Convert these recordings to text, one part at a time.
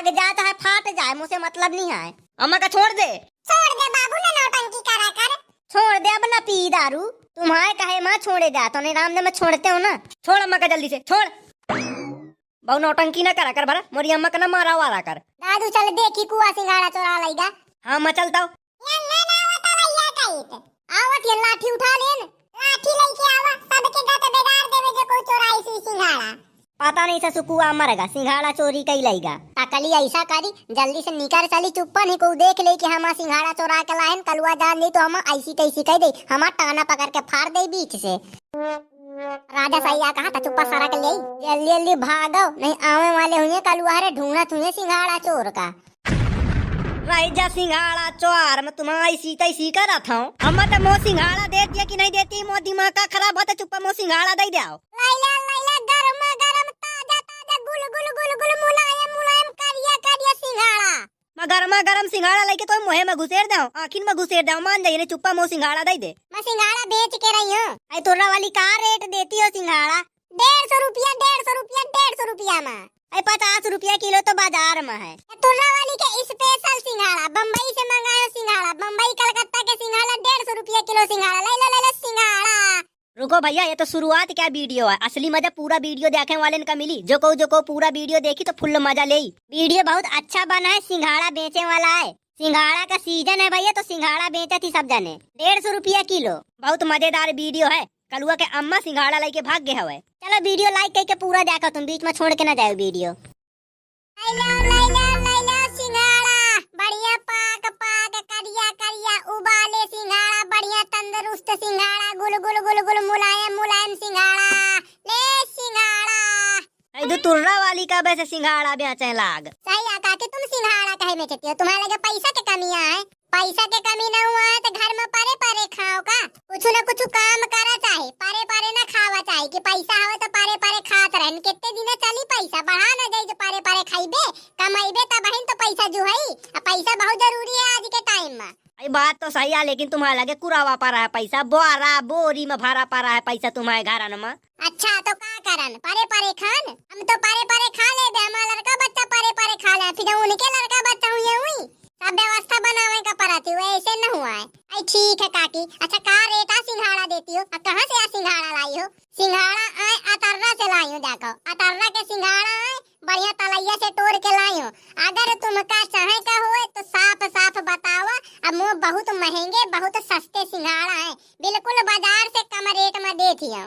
भाग जाए चाहे फाट जाए, मुझसे मतलब नहीं है। अम्मा का छोड़ दे बाबू ने नौटंकी करा कर। छोड़ दे, अब ना पी दारू। तुम्हारे कहे माँ छोड़े जा तो नहीं, रामदेव में छोड़ते हो ना। छोड़ अम्मा का जल्दी से छोड़। बहु नौटंकी ना करा कर भरा, मोरी अम्मा का ना मारा वारा कर। दादू चल देखी कुआ सिंघाड़ा चोरा लाएगा। हाँ मैं चलता हूँ। आवत ये लाठी उठा लेन, लाठी लेके आवा, सबके गत बेगार देवे जो कोई चोराई सी सिंघाड़ा। पता नहीं से सुकुआ मरेगा, सिंघाड़ा चोरी कई लाएगा। तकली ऐसा करी, जल्दी से निकर चली, चुप्पा नहीं को देख ले कि हम सिंघाड़ा चोरा के लाइन, कलुआ जान ली तो हम ऐसी तैसी कह दे, हम टाना पकड़ के फाड़ दे बीच से। राजा सैया कहा था चुप्पा सारा के ले जल्दी जल्दी भागो, नहीं आवे वाले हुए कलुआ रे ढूंढत हुए सिंघाड़ा चोर का। राजा सिंघाड़ा चोर में तुम्हारी सीता ही सीखा रहा था। अम्मा तो मो सिंघाड़ा दे दिया कि नहीं देती, मो दिमाग का खराब होता, चुप्पा मो सिंघाड़ा दे दो। लैला लैला गरमा गरम ताजा ताजा गुल गुल गुल गुल मुलायम मुलायम करिया करिया सिंघाड़ा। मैं गरमा गरम सिंघाड़ा लेके तो मुहे में घुसेर दे, आखिर में घुसेर दे, मान जाइए चुप्पा मो सिंघाड़ा दे दे। मैं सिंघाड़ा बेच के रही हूँ। आई तोरा वाली का रेट देती हो सिंघाड़ा? 150 रुपया 150 रुपया में। आई 50 रुपया किलो तो बाजार में है। तुर्रा वाली के स्पेशल सिंघाड़ा, बम्बई से मंगायो सिंघाड़ा, बम्बई कलकत्ता के सिंघाड़ा 150 रुपया किलो सिंघाड़ा। ले ले सिंघाड़ा। रुको भैया, ये तो शुरुआत क्या वीडियो है, असली मजा पूरा वीडियो देखने वाले का मिली। जो को पूरा वीडियो देखी तो फुल मजा ले। वीडियो बहुत अच्छा बना है, सिंघाड़ा बेचने वाला है। सिंघाड़ा का सीजन है भैया, तो सिंघाड़ा बेचा थी सब जने 150 रुपया किलो। बहुत मजेदार वीडियो है। कलुआ के अम्मा सिंघाड़ा लेके भाग गए हवे। चलो वीडियो लाइक करके पूरा देखो, तुम बीच में छोड़ के ना जाओ वीडियो। सिंघाड़ा बढ़िया पाक पाक करिया करिया उबाले सिंघाड़ा, बढ़िया तंदुरुस्त सिंघाड़ा, गुल गुल गुल गुल मुलायम मुलायम सिंघाड़ा। ले सिंघाड़ा। दो तुर्रा वाली का वैसे सिंघाड़ा बेचे लाग। सही आका के तुम सिंघाड़ा कहे बेचती हो, तुम्हारे लगे पैसा के कमी है? पैसा के कमी न हुआ है तो घर में परे परे खाओ का, कुछ न कुछ काम करा चाहे, परे परे न खावा चाहे कि पैसा हो तो परे परे खात रहन। कितने दिन चली पैसा बढ़ा न जाए जो परे परे खाइबे, कमाइबे तब बहन तो पैसा जो है, पैसा बहुत जरूरी है आज के टाइम में। ये बात तो सही है, लेकिन तुम्हारे लगे कुरावा पा रहा है पैसा, बोरा बोरी में भरा पा रहा है पैसा तुम्हारे घर में। अच्छा तो का करन, परे परे खान, हम तो परे परे खा ले दे, हमारा लड़का बच्चा परे परे खा ले, फिर उनके लड़का बच्चा हुई सब व्यवस्था बनावे का पड़ती हुआ, ऐसे न हुआ है। आई ठीक है काकी। अच्छा का रेटा सिंघाड़ा देती हो, कहाँ से सिंघाड़ा लाई हो? सिंघाड़ा आए अतर्रा से लाई हो, देखो अतर्रा के सिंघाड़ा आए बढ़िया तलैया से तोड़ के लाई हो। अगर तुमका चाहे का हो तो साफ साफ बतावा, अब मुँह बहुत महंगे बहुत सस्ते सिंघाड़ा है, बिल्कुल बाजार से कम रेट में देती हो।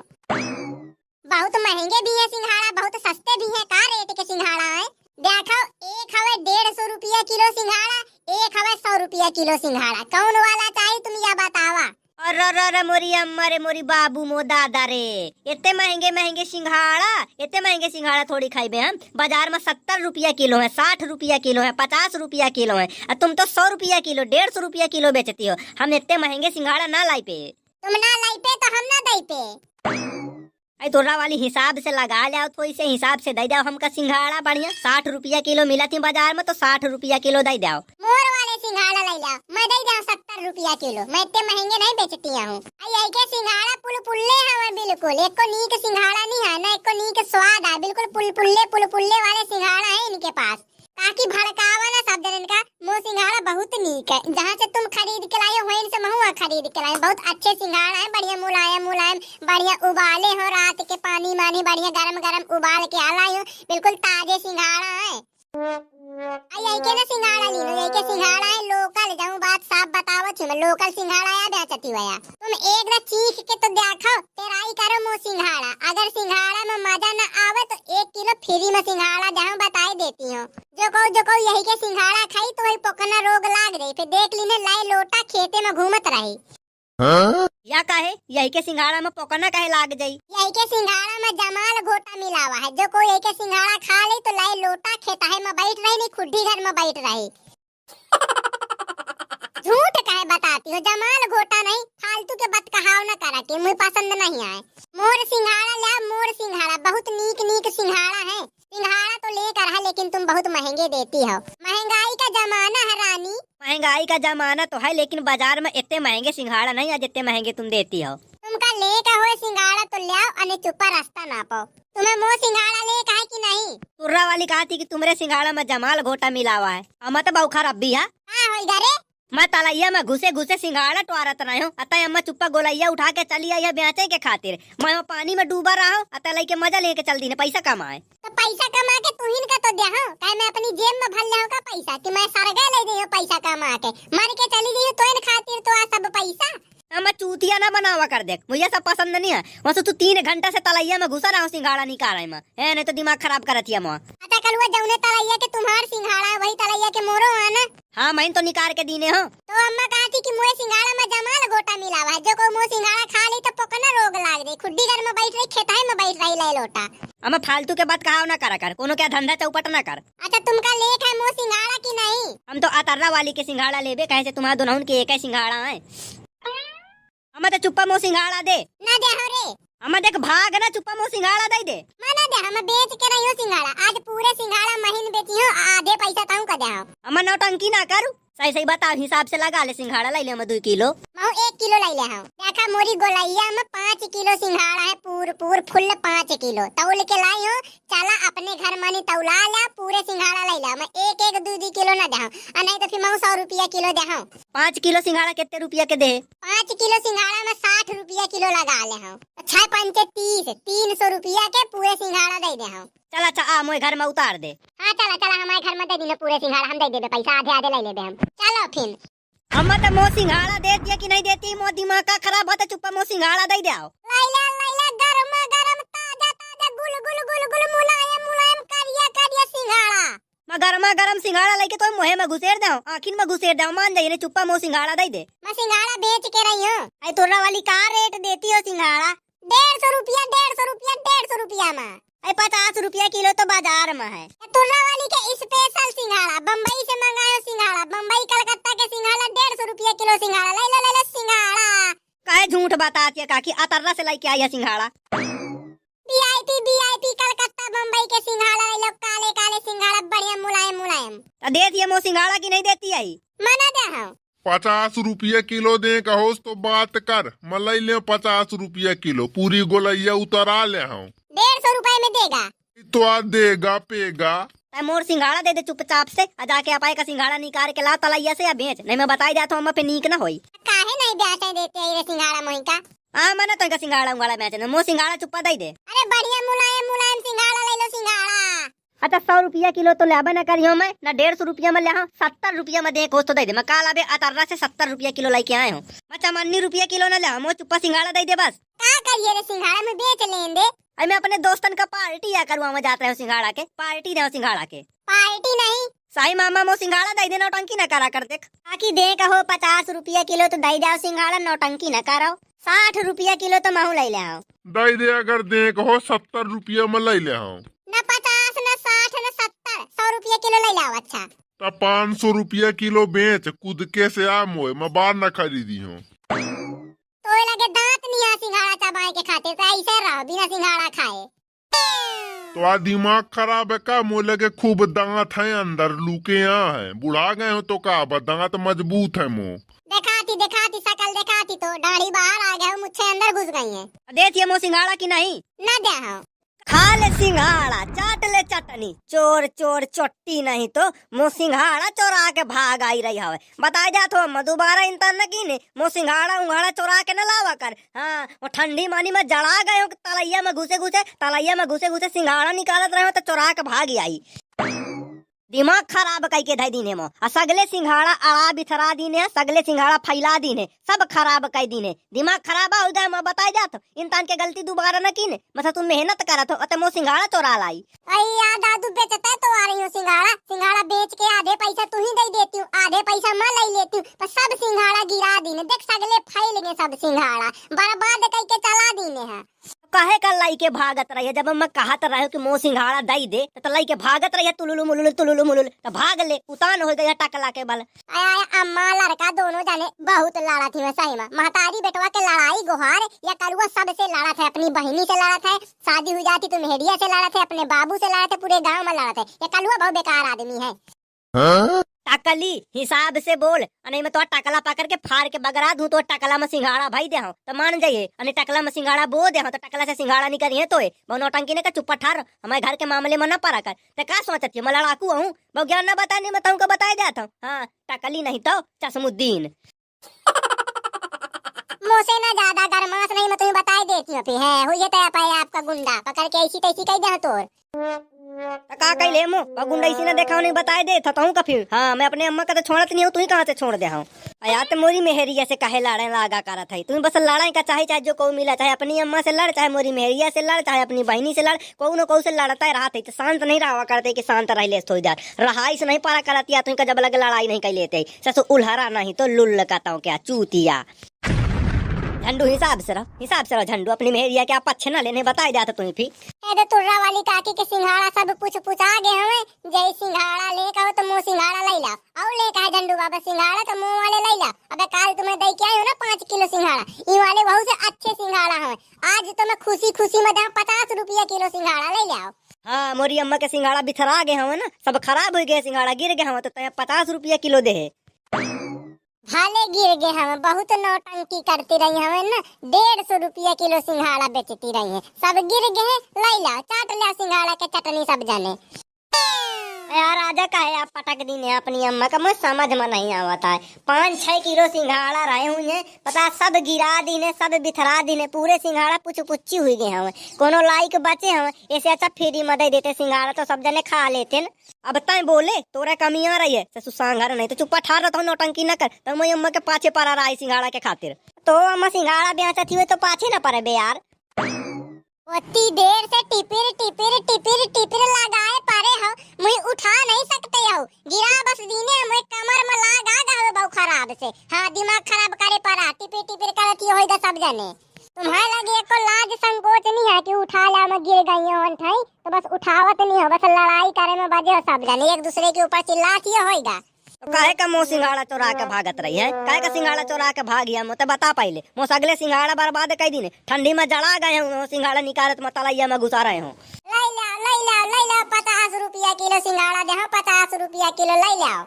बहुत महंगे भी है सिंघाड़ा, बहुत सस्ते भी है। का रेट के सिंघाड़ा है देखो, एक हवे 150 रुपया किलो सिंघाड़ा, एक हवे 100 रुपया किलो सिंघाड़ा, कौन वाला चाहिए तुम या बतावा। अरे मोरी अम्मा रे, मोरी बाबू मो दादा रे, इतने महंगे महंगे सिंघाड़ा, इतने महंगे सिंघाड़ा थोड़ी खाइबे हम। बाजार में 70 रुपया किलो है, 60 रुपया किलो है, 50 रुपया किलो है, और तुम तो 100 रुपया किलो 150 रुपया किलो बेचती हो। हम इतने महंगे सिंघाड़ा ना लाई पे। तुम ना लाई पे तो हम ना दई पे। तोरा वाली हिसाब से लगा ले, थोड़ी से हिसाब से दे जाओ हमका सिंघाड़ा बढ़िया। 60 रुपया किलो मिला थी बाजार में, तो 60 रुपया किलो दे जाओ। मोर वाले सिंघाड़ा ले जाओ, मैं दे जाऊँ 70 रुपया किलो। मैं इतने महंगे नहीं बेचती हूँ। आई के सिंघाड़ा पुल्ले है बिल्कुल, एक को नीक सिंघाड़ा नहीं है ना, एक को नीक स्वाद है, बिल्कुल पुल्ले वाले सिंघाड़ा है इनके पास। ताकि भड़कावा ना सब जन का, मो सिंघाड़ा बहुत नीक है, जहाँ से तुम खरीद के लाए हो वहीं से महुआ खरीद के लाए। बहुत अच्छे सिंघाड़ा है, बढ़िया मुलायम मुलायम, बढ़िया उबाले हो रात के पानी मानी, बढ़िया गरम गरम उबाल के आलाई हो, बिल्कुल ताजे सिंघाड़ा है। आई के ना सिंघाड़ा ली लो, के सिंघाड़ा है लोकल, जाऊँ बात साफ बतावत हूँ, लोकल सिंघाड़ा या बेचती हुआ। तुम एक ना चीख के तो देखो, तेराई करो मो सिंघाड़ा। अगर सिंघाड़ा में मजा न आवे तो 1 किलो फ्री में सिंघाड़ा जहाँ बताई देती हूँ। जो को यही के सिंघाड़ा खाई तो वही पकना रोग लाग रही, फिर देख लीने लाई लोटा खेते में घूमत रही। या काहे यही के सिंघाड़ा में पकना काहे लाग जाई? यही के सिंघाड़ा में जमाल घोटा मिला हुआ है, जो कोई एक सिंघाड़ा खा ले तो लाई लोटा खेता है में बैठ रही, नहीं खुड्डी घर में बैठ रही। झूठ काहे बताती हो, जमाल घोटा नहीं, फालतू के बात कहाव न करा के, मुझे पसंद नहीं आए। मोर सिंघाड़ा ले, मोर सिंघाड़ा बहुत नीक सिंघाड़ा है। सिंघाड़ा तो लेकर है, लेकिन तुम बहुत महंगे देती हो। महंगाई का जमाना है रानी। महंगाई का जमाना तो है, लेकिन बाजार में इतने महंगे सिंघाड़ा नहीं है जितने महंगे तुम देती हो। तुमका लेकर हो सिंघाड़ा तो ले आओ, अने चुप्पा रास्ता ना पाओ। तुम्हें मोह सिंघाड़ा ले कहा कि नहीं? तुर्रा वाली कहा थी कि तुम्हारे सिंघाड़ा में जमाल घोटा मिला हुआ है। अम्मा तो बहु खराब भी है। हाँ हो इधर है। मैं तलैया में घुसे घुसे सिंघाड़ा टोरत रही हूँ। अतः अम्मा चुप्पा गोलैया उठा के चली आई है बेचे के खातिर। मैं वहाँ पानी में डूबा रहा हूँ। अतः लई के मजा लेके चल दी ने पैसा कमाए। तो पैसा कमा के तुहिन का तो दे हो, काहे मैं अपनी जेब में भर ले हो का पैसा कि मैं सरगा ले दी हूँ पैसा कमा के मर के चली गई तो इन खातिर तो आ सब पैसा। मैं चूतिया ना बनावा कर देख, मुझे सब पसंद नहीं है। वहाँ तू 3 घंटा से तलैया में घुसा रहा हूँ सिंघाड़ा निकाल रही मैं। नहीं तो दिमाग खराब करती है मैं। अच्छा कल वो जौने तलैया के तुम्हार सिंघाड़ा है, वही तलैया के मोरो है ना? हाँ मैं तो निकाल के दीने हो। तो अम्मा कहा थी कि मुझे सिंघाड़ा में जमाल गोटा मिला हुआ है, जो को मुँह सिंघाड़ा खा ली तो पकना रोग लाग रही, खुड्डी घर में बैठ रही, खेताई में बैठ रही ले लोटा। अम्मा फालतू के बात कहा ना करा कर, कोनो क्या धंधा चौपट ना कर। अच्छा तुमका लेख है मुँह सिंघाड़ा की नहीं? हम तो अतर्रा वाली के सिंघाड़ा लेबे, कहे से तुम्हारा दोनों के एक ही सिंघाड़ा है। अम्मा तो चुप्पा मोह सिंघाड़ा दे। ना दे हो रे। अम्मा देख भाग ना, चुप्पा मोह सिंघाड़ा दे। मना दे, हम बेच के रही हूँ सिंघाड़ा, आज पूरे सिंघाड़ा महीन बेची हूँ, आधे पैसा ताऊ का दे। अम्मा नौटंकी ना करू, सही सही बताओ, हिसाब से लगा ले। सिंघाड़ा ले ले 2 किलो। मैं 1 किलो ले ले हूँ। देखा मोरी गोलैया में 5 किलो सिंघाड़ा है, पूर फुल 5 किलो तौल के लाई हूँ। चला अपने घर मनी तौला ला, पूरे सिंघाड़ा ले ला। मैं 1 2 किलो ना दे हूँ, नहीं तो फिर मैं 100 रुपया किलो दे हूँ। 5 किलो सिंघाड़ा कितने रुपया के दे? 5 किलो सिंघाड़ा में 60 रुपया किलो लगा ले हूँ। 6 5 30, 300 रुपया के पूरे सिंघाड़ा दे दे हूँ। चला अच्छा आ मोए घर में उतार दे। हाँ चला चला हमारे घर में दे दी पूरे सिंघाड़ा, हम दे देबे पैसा, आधे आधे ले लेबे हम। चलो फिर। अम्मा तो मोह सिंघाड़ा दे दिया कि नहीं देती? मोह दिमाग का खराब होता, चुप्पा मोह सिंघाड़ा दे दो। लैला गरमा गरम ताजा ताजा गुल गुल गुल गुल मुलायम मुलायम करिया करिया सिंघाड़ा। मैं गरमा गरम सिंघाड़ा लेके तो मुहे में घुसेर दो, आखिर में घुसेर दो। मान जाइए चुप्पा मोह सिंघाड़ा दे। मैं सिंघाड़ा बेच के रही हूँ। आई तुर्रा वाली का रेट देती हो सिंघाड़ा? 150 रुपया 150 रुपया में। आई 50 रुपया किलो तो बाजार में है। तुर्रा वाली के स्पेशल सिंघाड़ा, बम्बई से मंगायो सिंघाड़ा, बम्बई कलकत्ता के सिंघाड़ा 150 रुपया किलो सिंघाड़ा। ले ले सिंघाड़ा। काहे झूठ बताती है काकी? अतर्रा से लेके आई है सिंघाड़ा। वीआईपी कलकत्ता बम्बई के सिंघाड़ा ले लो, काले काले सिंघाड़ा बढ़िया मुलायम मुलायम। तो दे दिए मोह सिंघाड़ा की नहीं देती आई? मना दे हूँ। 50 रुपये किलो दे कहोस तो बात कर। मलाई ले 50 रुपये किलो, पूरी गोलैया उतरा ले हूँ। 150 रुपए में देगा? तो आ देगा पेगा। मोर सिंघाड़ा दे दे चुपचाप से, आ जाके अपाए का सिंघाड़ा निकाल के ला तलैया से या बेच, नहीं मैं बताई जाता हूँ अम्मा पे नीक ना होई। काहे नहीं बेचे देते ये सिंघाड़ा मोही का? हाँ मैंने तो इनका सिंघाड़ा उंगाड़ा बेच मोह सिंघाड़ा चुप्पा दे दे। अरे बढ़िया मुलायम मुलायम सिंघाड़ा ले लो सिंघाड़ा। अच्छा 100 रुपया किलो तो लेबा न करियो मैं ना, 150 रुपया में ले 70 रुपया में दे कोस तो दे दे। मैं काल आबे अतर्रा से 70 रुपया किलो लेके आए हूँ। मैं 54 रुपया किलो न ले, मोह चुप्पा सिंघाड़ा दे दे बस। का करिए रे सिंघाड़ा में बेच लें दे। अरे मैं अपने दोस्तन का पार्टी या करवा में जाते हैं सिंघाड़ा के, पार्टी दे सिंघाड़ा के। पार्टी नहीं साई मामा मो सिंघाड़ा दे दे, नौटंकी न करा कर देख। ताकि दे कहो 50 रुपया किलो तो दे जाओ सिंघाड़ा, नौटंकी न करो। 60 रुपया किलो तो महू ले आओ। दे दे अगर दे कहो 70 रुपये में ले ले हूँ। न 50 न 60 न 70, 100 रुपया किलो ले लाओ। अच्छा तो 500 रुपये किलो बेच, कूद के से आ मोए, मैं बाहर न खरीदी हूँ। तो लगे दांत नहीं आ सिंघाड़ा चबाए के खातिर, तो ऐसे रहो बिना सिंघाड़ा खाए। तो आ दिमाग खराब है का? मोए लगे खूब दांत है अंदर, लूके यहाँ है। बुढ़ा गए हो तो का दांत मजबूत है मुँह। दिखाती शकल दिखाती तो दाढ़ी बाहर आ गया, मुझसे अंदर घुस गई है। देती मोह सिंघाड़ा की नहीं? न दे हूँ। खा ले सिंघाड़ा, चाट ले चटनी, चोर चोर चोट्टी नहीं तो मोह सिंघाड़ा चोरा के भाग आई रही हवे। बताए जा तो दोबारा इंसान न कीने मोह सिंघाड़ा उंघाड़ा चोरा के न लावा कर। हाँ वो ठंडी मानी में जड़ा गए हो, तलैया में घुसे घुसे सिंघाड़ा निकालत रहे हो तो चोरा के भाग आई। दिमाग खराब कई के धई दीने मो, सगले सिंघाड़ा अड़ा बिथरा दीने, सगले सिंघाड़ा फैला दीने, सब खराब कई दीने। दिमाग खराब हो जाए मैं बताई जात इंसान के गलती दोबारा न कीने। मतलब तुम मेहनत करत हो अते मो सिंघाड़ा चोरा लाई। अय्या दादू बेचता है तो आ रही हूँ सिंघाड़ा बेच के आधे पैसा तू ही दे देती हूँ, आधे पैसा मैं ले लेती हूँ। तो सब सिंघाड़ा गिरा दीने, देख सगले फैल गए सब सिंघाड़ा, बर्बाद कई के चला दीने हैं। कहे का लाई के भागत रही, जब मैं कहत रहे कि मोह सिंघाड़ा दई दे तो लाई के भागत रही तुलुलु मुलुलु तो भाग ले, उतान हो गया टकला के बल। अम्मा लड़का दोनों जाने बहुत लड़ा थी। मैं सही में महतारी बेटवा के लड़ाई गुहार या कलुआ सबसे लड़ा था, अपनी बहनी से लड़ा था, शादी हुई जाती तो मेहरिया से लड़ा थे, अपने बाबू से लड़ा थे, पूरे गाँव में लड़ा थे। ये कलुआ बहुत बेकार आदमी है। टकली हिसाब से बोल, नहीं मैं तो टकला पकड़ के फाड़ के बगरा दूं तो टकला में सिंघाड़ा भाई दे तो मान जाइए, अने टकला में सिंघाड़ा बो दे तो टकला से सिंघाड़ा नहीं करिए तो नौटंकी ने का चुप्पा ठार हमारे घर के मामले में न पड़ा कर। तो का सोचती मैं लड़ाकू हूँ, बहु ज्ञान न बताने मैं तुमको बताया जाता हूँ। हाँ टकली नहीं तो चश्मुद्दीन। मुझसे ना ज्यादा गरमास नहीं, मैं तुम्हें बता ही देती हूँ। फिर है हुई है आपका गुंडा पकड़ के ऐसी तैसी कह दे तोर का कह ले मो गुंडा इसी ने देखा नहीं बताए दे था का फिर। हाँ मैं अपने अम्मा का तो छोड़त नहीं हूँ, तू ही कहाँ से छोड़ दे हूँ यार। तो मोरी मेहरिया से काहे लड़े लागा करा था तुम्हें, बस लड़ाई का चाहे चाहे जो को मिला, चाहे अपनी अम्मा से लड़, चाहे मोरी मेहरिया से लड़, चाहे अपनी बहनी से लड़, को न को से लड़ता रहा तो शांत नहीं रहा करते कि शांत रह ले थोड़ी देर रहाई से नहीं पारा करती तुम जब लगे लड़ाई नहीं कर लेते ससु उल्हरा नहीं तो लुल्ल कहता हूँ क्या चूतिया। झंडू हिसाब से रहो झंडू, अपनी मेहरिया के आप अच्छे ना लेने बताए जाता तुम्हें फिर। तो तुर्रा वाली काकी के सिंघाड़ा सब पूछ आ गए हमें, जय सिंघाड़ा ले कहो तो मुँह सिंघाड़ा ले ला और ले कहा झंडू बाबा सिंघाड़ा तो मुँह वाले ले ला। अबे काल तुम्हें दे के आई हो ना 5 किलो सिंघाड़ा, ये वाले बहुत से अच्छे सिंघाड़ा है, आज तो मैं खुशी खुशी में 50 रुपया किलो सिंघाड़ा ले ले आओ। हाँ मोरी अम्मा के सिंघाड़ा बिथरा गए हमें ना, सब खराब हो गए सिंघाड़ा गिर गए हम तो 50 रुपया किलो दे। भाले गिर गए हमें, बहुत नौटंकी करती रही हमें ना, 150 रुपया किलो सिंघाड़ा बेचती रही है, सब गिर गए ले ला चाट लिया सिंघाड़ा के चटनी सब जाने। यार राजा का है आप पटक दी ने अपनी अम्मा का, मुझे समझ में नहीं आता है। 5-6 किलो सिंघाड़ा रहे हुए पता सब गिरा दी ने, सब बिथरा दी ने, पूरे सिंघाड़ा पुच्ची हुई गए हमें, कोनो लाइक बचे हमें, ऐसे अच्छा फ्री में दे देते सिंघाड़ा तो सब जने खा लेते न। अब तय बोले तोरा कमी आ रही है सुसांगर नहीं तो चुप्पा ठार रहता हूँ, नौटंकी न कर तो मैं अम्मा के पाछे पड़ा रहा सिंघाड़ा के खातिर। तो अम्मा सिंघाड़ा बेचती हुए तो पाछे न पड़े बे यार, उतनी देर से टिपिर लगाए पारे हो, मुझे उठा नहीं सकते हो, गिरा बस दीने मुझे कमर में लगा गए बहु खराब से। हाँ दिमाग खराब करे पड़ा, टिपिर करती होएगा सब जने। तुम्हारे लगे को लाज संकोच नहीं है कि उठा ला मैं गिर गई हूँ ठाई, तो बस उठावत नहीं हो, बस लड़ाई करे में बजे हो सब जने, एक दूसरे के ऊपर चिल्लाती होएगा। तो काहे का मोह सिंघाड़ा चोरा के भागत रही है, काहे का सिंघाड़ा चोरा के भाग गया मुझे बता पहले। मोस अगले सिंघाड़ा बर्बाद कर दी ने, ठंडी में जला गए हूँ सिंघाड़ा निकालत में तलैया में घुसा रहे हूँ। ले ला 50 रुपया किलो सिंघाड़ा दे, 50 रुपया किलो ले लाओ।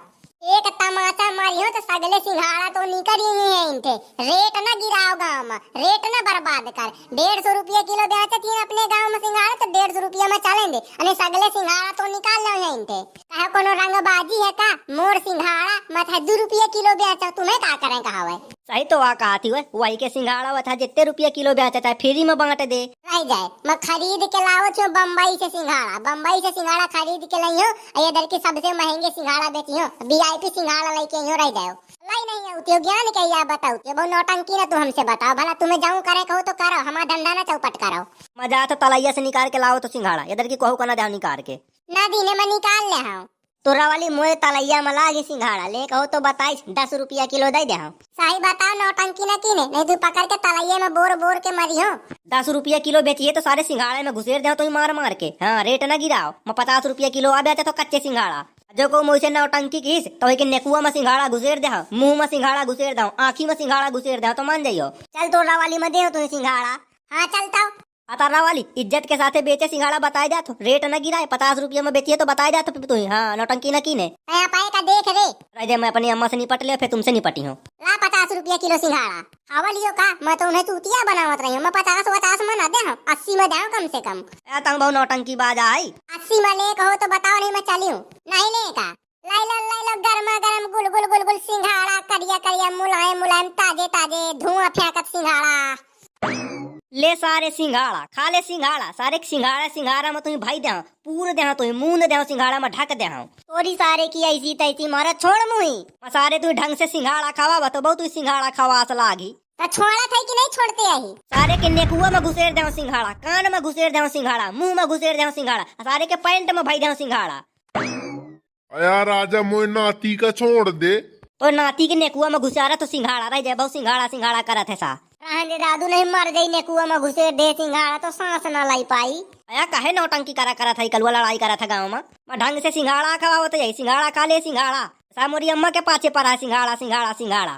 एक तमाचा मारी हो तो सगले सिंघाड़ा तो निकल ही है इनके, रेट न गिराओ गाँव में, रेट न बर्बाद कर। 150 रुपया किलो बेचती है अपने गाँव में सिंघाड़ा तो 150 रुपया में चलेंगे, अने सगले सिंघाड़ा तो निकाल लो है इनके। कहे कोनो रंगबाजी है का, मोर सिंघाड़ा मत 2 रुपया किलो बेचो, तुम्हें का करें कहा है। सही तो आ कहती है, वही के सिंघाड़ा हुआ था जितने रुपया किलो बेचता है फ्री में बांट दे। रह जाए मैं खरीद के लाओ छो बम्बई से सिंघाड़ा खरीद के लाई हो, इधर की सबसे महंगे सिंघाड़ा बेची हो, VIP सिंघाड़ा लेके हो रह जाओ। लाई नहीं होती हो ज्ञान के या बताओ के बहुत नौटंकी ना तू हमसे बताओ, भला तुम्हें जाऊं करे कहो तो करो, हमारा धंधा ना चौपट करो। मजा तो तलैया से निकाल के लाओ तो सिंघाड़ा, इधर की कहू का ना जाओ निकाल के ना दीने में निकाल ले हाँ। तोरा वाली मोए तलैया में लागे सिंघाड़ा ले कहो तो 10 रुपया किलो दे दे। सही बताओ नौटंकी ना कीने, नहीं तू पकड़ के तलैया में बोर के मरी हो। 10 रुपया किलो बेचिए तो सारे सिंघाड़े में घुसेर दे तो मार के। हाँ रेट न गिराओ, मैं 50 रुपया किलो आ बेचे तो कच्चे सिंघाड़ा, जो को मुझसे नौटंकी किस तो के नेकुआ में सिंघाड़ा घुसेर दे, मुंह में सिंघाड़ा घुसेर दे, आँखी में सिंघाड़ा घुसेर दे तो मान जाइयो। चल तोरा वाली में दे तुम्हें सिंघाड़ा। हाँ चलता अतारा वाली इज्जत के साथ बेचे सिंघाड़ा बताए जा, तो रेट न गिराए 50 रुपया में बेचिए तो बताए जा तो तुम। हाँ नौटंकी न कीने पाए का देख रे राजे, मैं अपनी अम्मा से निपट ले फिर तुमसे निपटी हूँ। ला 50 रुपया किलो सिंघाड़ा हवा लियो का, मैं तो उन्हें चूतिया बनावत रही हूँ, मैं 50 में ना दे 80 में दे कम से कम। तंग बहु नौटंकी बाज आई 80 में ले कहो तो बताओ, नहीं मैं चली हूँ नहीं ले का। लाई लो गरमा गरम गुल सिंघाड़ा, करिया मुलायम ताजे धुआं फेंकत सिंघाड़ा। ले सारे सिंघाड़ा खा ले सिंघाड़ा, सारे सिंघाड़ा में तुम्हें भाई दे पूरे दे तुम्हें मुंह दे सिंघाड़ा में ढक दे तोरी सारे की ऐसी तैसी मारा छोड़ मुही सारे तू ढंग से सिंघाड़ा खावा तो बहुत सिंघाड़ा खवास लागी। तो छोड़ा था कि नहीं छोड़ते यही सारे के नेकुआ में घुसेर दे सिंघाड़ा, कान में घुसेर दे सिंघाड़ा, मुंह में घुसेर दे सिंघाड़ा, सारे के पैंट में भाई दे सिंघाड़ा। यार राजा मोए नाती का छोड़ दे, तो नाती के नेकुआ में घुसारा तो सिंघाड़ा रह जाए, बहुत सिंघाड़ा करत है सा। रहने दादू नहीं मर गई ने कुआं में घुसे दे सिंघाड़ा तो सांस ना लाई पाई। अया काहे नौटंकी करा था, कलवा लड़ाई करा था गाँव में, मैं ढंग से सिंघाड़ा खवाओ तो यही सिंघाड़ा खा ले सिंघाड़ा, सा मोरी अम्मा के पाछे पड़ा सिंघाड़ा।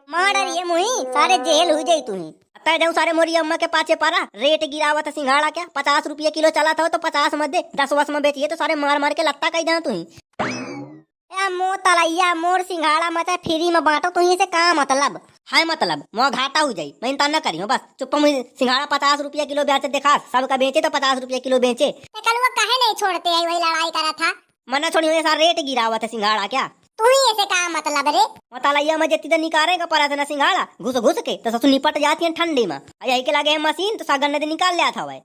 मार रही मुही सारे जेल हो जाई तुही अतः जाऊँ सारे मोरी अम्मा के पाछे पड़ा, रेट गिरावा था सिंघाड़ा क्या 50 रुपया किलो चला था तो 50 में दे, 10 में बेचिए तो सारे मार के लत्ता कही जाना तुही। मोर तलैया मोर सिंघाड़ा मचा फ्री में बांटो तुही से का मतलब है मतलब मोह घाटा हो जाई मैं इंतजार न करी हूँ बस चुप मुझे सिंघाड़ा 50 रुपया किलो बेचे दिखा सबका बेचे तो 50 रुपया किलो बेचे तो कल वो कहे नहीं छोड़ते है वही लड़ाई करा था। मना छोड़ी हुई सारा रेट गिरा हुआ था सिंघाड़ा क्या तू ही ऐसे का मतलब रे। वो तलैया में जितनी देर निकालेगा पड़ा था ना सिंघाड़ा घुस घुस के तो ससु निपट जाती है ठंडी में यही के लगे है मशीन तो सागन ने निकाल लिया था वह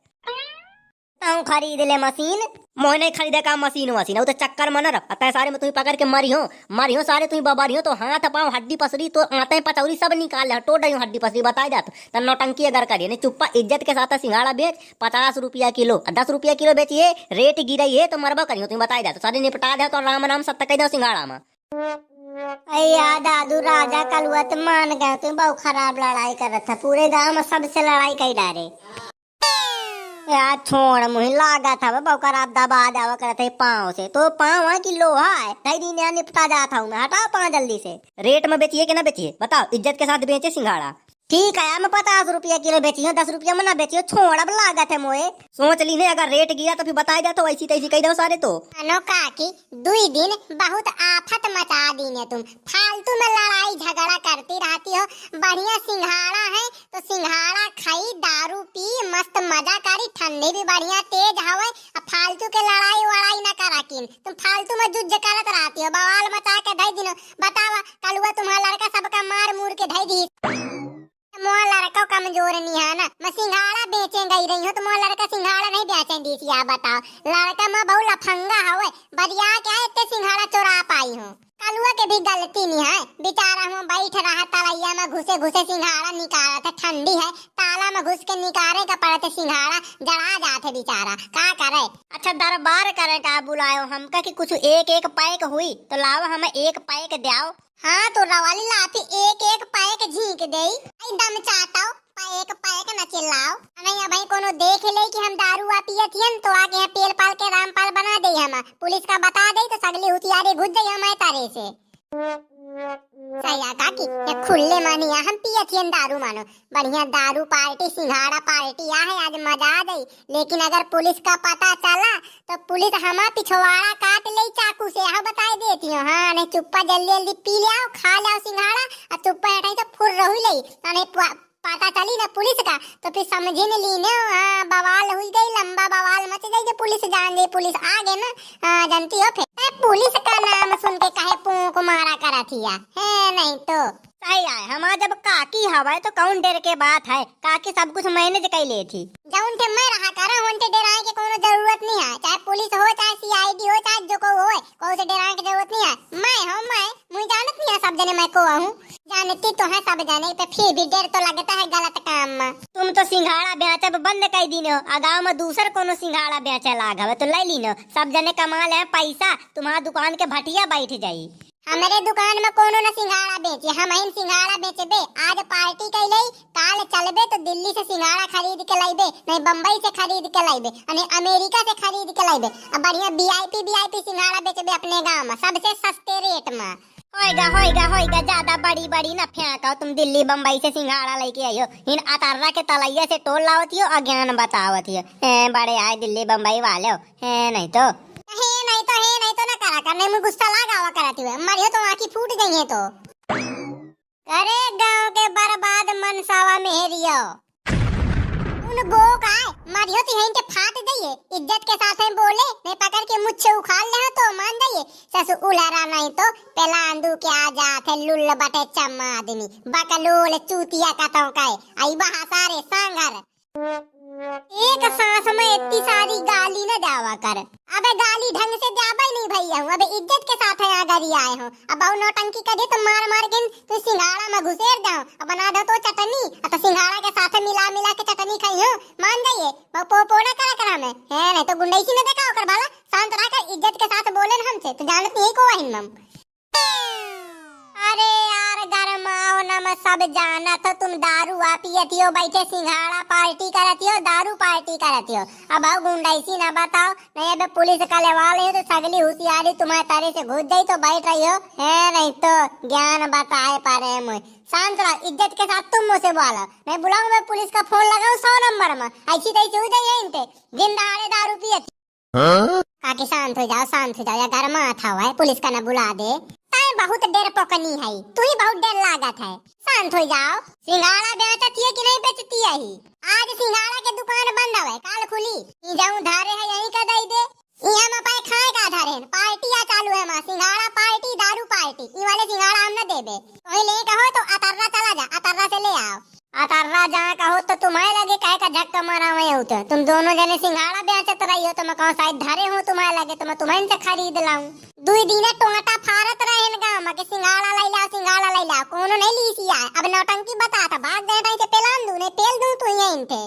खरीद ले मशीन मोह नहीं खरीदे का मशीन वशीन वो तो चक्कर में न रख अतः सारे में तुम्हें पकड़ के मरी हो सारे तुम्हें बबारी हो तो हाथ पाँव हड्डी पसरी तो आते पचौरी सब निकाल ले टोट रही हड्डी पसरी बताई जात तो नौटंकी अगर करिए नहीं चुप्पा इज्जत के साथ सिंघाड़ा बेच 50 रुपया किलो 10 रुपया किलो बेचिए रेट गिराई है तो मरबा करियो तुम्हें बताई जात सारे निपटा दे तो राम राम सब कह दो सिंघाड़ा में। अया दादू राजा कलुआ मान गए तुम बहुत खराब लड़ाई कर रहा था पूरे गांव में सबसे लड़ाई कर डाले यार छोड़ मुझे लागा था बहु खराब दबा जावा करते पाँव से तो पाँव है कि लोहा है ढाई दिन यहाँ निपटा जाता हूँ मैं हटाओ पाँव जल्दी से। रेट में बेचिए कि ना बेचिए बताओ इज्जत के साथ बेचे सिंघाड़ा ठीक है मैं 50 रुपया किलो बेची हूँ 10 रुपया में ना बेची हूँ छोड़ अब लागत है मोए सोच ली ने अगर रेट गिरा तो फिर बताया जा तो ऐसी तैसी कह दो सारे तो अनो काकी 2 दिन बहुत आफत मचा दी ने तुम फालतू में लड़ाई झगड़ा करती रहती हो बढ़िया सिंघाड़ा है तो सिंघाड़ा खाई दारू पी मस्त मजा करी ठंडी भी बढ़िया तेज हवा फालतू के लड़ाई वड़ाई न करा किन तुम फालतू में जुझ करत रहती हो बवाल मचा के धई दिनो बतावा कलुआ तुम्हारा लड़का सबका मार मूर के धई दी मोह लड़का कमजोर नहीं है ना मैं सिंघाड़ा बेचें गई रही हूँ तो मोह लड़का सिंघाड़ा नहीं बेचें दी थी आप बताओ लड़का मैं बहुत लफंगा हवे बरिया क्या इतने सिंघाड़ा चुरा पाई हूँ कलुआ के भी गलती नहीं है बेचारा हम बैठ रहा तलैया में घुसे घुसे सिंघाड़ा निकाला था ठंडी है ताला में घुस के निकाले का पड़े थे सिंघाड़ा जला जाते बेचारा क्या करे। अच्छा दरबार करे का बुलायो हमका कि कुछ एक एक पैक हुई तो लाओ हमें एक पैक दियाओ। हाँ तो रवाली लाती एक पैक झींक दे एकदम चाहता पैक न चिल्लाओ नहीं भाई कोनो देख ले कि हम दारू पियत हन तो आके यहाँ पेल पाल के रामपाल बना दे हम पुलिस का बता दे तो सगली हुतियारे घुस जाए हमारे तारे से सही काकी ये खुले मानिया हम पियत हन दारू मानो बढ़िया दारू पार्टी सिंघाड़ा पार्टी आ है आज मजा आ गई लेकिन अगर पुलिस का पता चला तो पुलिस हमारा पिछवाड़ा काट ले चाकू से यहाँ बता देती हूँ। हाँ नहीं चुप्पा जल्दी जल्दी पी लिया खा लिया सिंघाड़ा और चुप्पा हटाई तो फुर रही नहीं पता चली ना पुलिस का तो फिर समझे न ली ना हाँ बवाल हुई गई लंबा बवाल मच गई जो पुलिस जान गई पुलिस आ गए ना हाँ जानती हो फिर पुलिस का नाम सुन के कहे को मारा करा थी है नहीं तो सही है हमारा जब काकी हवा तो कौन डर के बात है काकी सब कुछ मैनेज कर ले थी जब उनके मैं रहा करा उनके डराए की कोनो जरूरत नहीं है चाहे पुलिस हो चाहे सीआईडी हो चाहे जो को हो कोई से डराए की जरूरत नहीं है मैं मुझे जानत नहीं है सब जने मैं को हूँ जानती तो है सब जाने पे फिर भी डर तो लगता है गलत काम में। तुम तो सिंघाड़ा बेचे बंद कर दी हो गाँव में दूसर कोनो सिंघाड़ा बेचे लाग हवे तो ले ली नो सब जने कमा ले पैसा तुम्हारा दुकान के भटिया बैठ जाई हमारे दुकान में कोनो न सिंघाड़ा बेचे हम इन सिंघाड़ा बेचे बे आज पार्टी कर ले काल चलबे तो दिल्ली से सिंघाड़ा खरीद के लाइबे नहीं बम्बई से खरीद के लाइबे अने अमेरिका से खरीद के लाइबे अब बढ़िया वीआईपी सिंघाड़ा बेचे अपने गाँव में सबसे सस्ते रेट में होएगा ज्यादा बड़ी न फेंको तुम दिल्ली बम्बई से सिंघाड़ा लेके आई हो इन अतर्रा के तलैया से टोल लावती हो अज्ञान बतावती हो बड़े आए दिल्ली बम्बई वाले हो नहीं तो ना करा करने में गुस्सा लगा हुआ कराती हुए मरियो तो आँखी फूट गई है तो अरे गांव के बर्बाद मनसावा मेहरियो उन बो का मरियो तो यहीं के फाट जाइए इज्जत के साथ में बोले नहीं पकड़ के मुझसे उखाड़ ले तो मान जाइए ससु उलारा नहीं तो पहला आंदू के आ जाते लुल्ल बटे चम्मा आदमी बकलोल चूतिया का तो काए आई बहा सारे सांगर एक सांस में इतनी सारी गाली न जावा कर अबे गाली ढंग से जाबा ही नहीं भैया हूँ अबे इज्जत के साथ यहाँ गरी आए हो अब बहु नौटंकी करे तो मार के तो सिंघाड़ा में घुसेर जाओ अब बना दो तो चटनी तो सिंघाड़ा के साथ मिला के चटनी खाई हो मान जाइए पोड़ा करा करा में है नहीं तो गुंडाइसी में देखा होकर भाला शांत रहकर इज्जत के साथ बोले हमसे तो जानत नहीं को वही अरे यार गरमाओ न मैं सब जाना तो तुम दारू पियती हो बैठे सिंघाड़ा पार्टी करती हो दारू पार्टी करती हो अब आओ गुंडाइसी ना बताओ नहीं अब पुलिस का लेवा ले तो सगली होशियारी तुम्हारे तारे से घुस गई तो बैठ रही हो है नहीं तो ज्ञान बताए पा रहे मुझे शांत रहो इज्जत के साथ तुम मुझसे बोलो मैं बुलाऊं मैं पुलिस का फोन लगाऊं 100 नंबर में ऐसी तैसी हो जाए इनते दिन दहाड़े दारू पियती काकी शांत हो जाओ या घर में था हुआ है, पुलिस का न बुला दे। ताए बहुत डर पकनी है, तू ही बहुत डर लागत है। शांत हो जाओ। सिंघाड़ा बेचती है कि नहीं बेचती है ही? आज सिंघाड़ा के दुकान बंद है, काल खुली। जाऊं धारे है यहीं का दई दे। यहाँ में पाए खाए का धारे पार्टी चालू है, माँ सिंघाड़ा पार्टी दारू पार्टी। ई वाले सिंघाड़ा हम न देबे। कहीं ले कहो तो अतर्रा चला जा, अतर्रा से ले आओ। अतर्रा जहाँ कहो तो तुम्हें लगे कहे का झक्का मारा हुए हो तो तुम दोनों जने सिंघाड़ा बेचत रही हो तो मैं कहूँ शायद धरे हो, तुम्हें लगे तो मैं तुम्हें से खरीद लाऊं। 2 दिन टोंटा फारत रहे गाँव में के सिंघाड़ा लाई लाओ कोनो नहीं ली सिया। अब नौटंकी बता था भाग गए से पेलान दूं नहीं पेल दूं तू यहीं थे